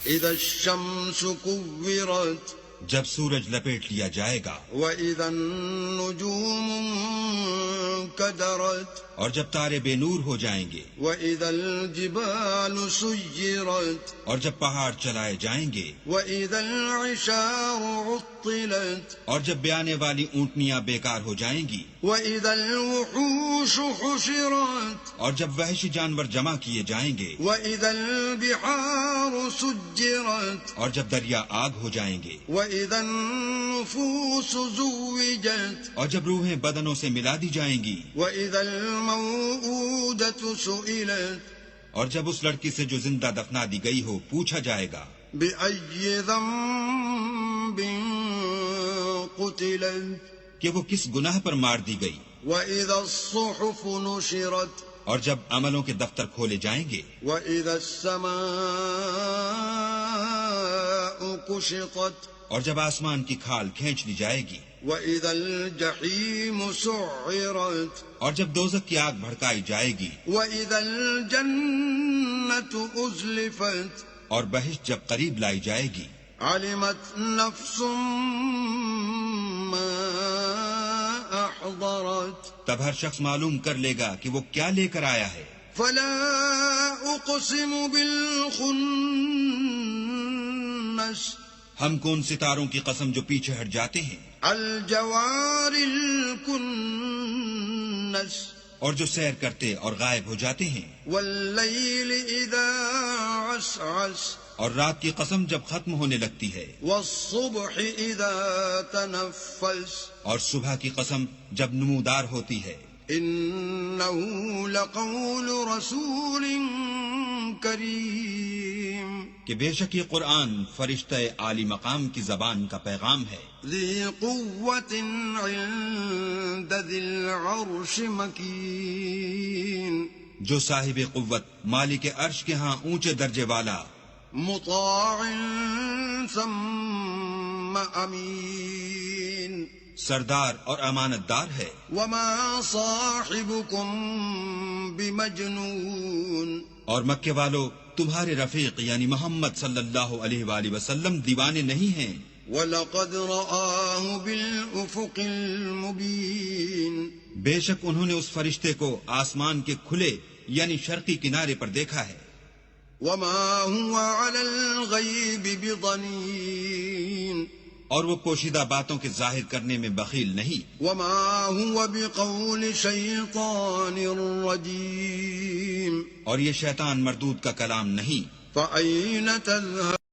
اذا الشمس كورت جب سورج لپیٹ لیا جائے گا، واذا النجوم انكدرت اور جب تارے بے نور ہو جائیں گے، واذا الجبال سيرت اور جب پہاڑ چلائے جائیں گے، واذا العشار عطلت اور جب بیانے والی اونٹنیاں بیکار ہو جائیں گی، واذا الوحوش حشرت اور جب وحشی جانور جمع کیے جائیں گے، واذا البحار سجرت اور جب دریا آگ ہو جائیں گے، واذا النفوس زوجت اور جب روحیں بدنوں سے ملا دی جائیں گی، واذا الموءودة سئلت اور جب اس لڑکی سے جو زندہ دفنا دی گئی ہو پوچھا جائے گا بأي ذنب قتلت کہ وہ کس گناہ پر مار دی گئی، وَإِذَا الصُّحُفُ نُشِرَتْ اور جب عملوں کے دفتر کھولے جائیں گے، وَإِذَا السَّمَاءُ كُشِطَتْ اور جب آسمان کی کھال کھینچ لی جائے گی، وَإِذَا الْجَحِيمُ سُعِّرَتْ اور جب دوزخ کی آگ بھڑکائی جائے گی، وَإِذَا الْجَنَّةُ أُزْلِفَتْ اور بہشت جب قریب لائی جائے گی، عَلِمَتْ نَفْسٌ مَّا أَحْضَرَتْ تب ہر شخص معلوم کر لے گا کہ وہ کیا لے کر آیا ہے۔ فَلَا أُقْسِمُ بِالْخُنَّسِ ہم کون ستاروں کی قسم جو پیچھے ہٹ جاتے ہیں، الجوار الكنس اور جو سیر کرتے اور غائب ہو جاتے ہیں، واللیل اذا عسعس اور رات کی قسم جب ختم ہونے لگتی ہے، والصبح اذا تنفس اور صبح کی قسم جب نمودار ہوتی ہے۔ انه لقول رسول کریم کہ بے شک یہ قرآن فرشتہ عالی مقام کی زبان کا پیغام ہے، ذی قوت عند ذی العرش مکین جو صاحب قوت مالک عرش کے ہاں اونچے درجے والا، مطاع ثم امین سردار اور امانت دار ہے۔ وما صاحبكم بمجنون اور مکے والو تمہارے رفیق یعنی محمد صلی اللہ علیہ وآلہ وسلم دیوانے نہیں ہیں، وَلَقَدْ رَآهُ بِالْأُفُقِ الْمُبِينِ بے شک انہوں نے اس فرشتے کو آسمان کے کھلے یعنی شرقی کنارے پر دیکھا ہے۔ وَمَا هُوَ عَلَى الْغَيْبِ بِضَنِينٍ اور وہ پوشیدہ باتوں کے ظاہر کرنے میں بخیل نہیں، وَمَا هُوَ بِقَوْلِ شَيْطَانٍ رَجِيمٍ اور یہ شیطان مردود کا کلام نہیں۔ فَأَيْنَ تَذْهَبُونَ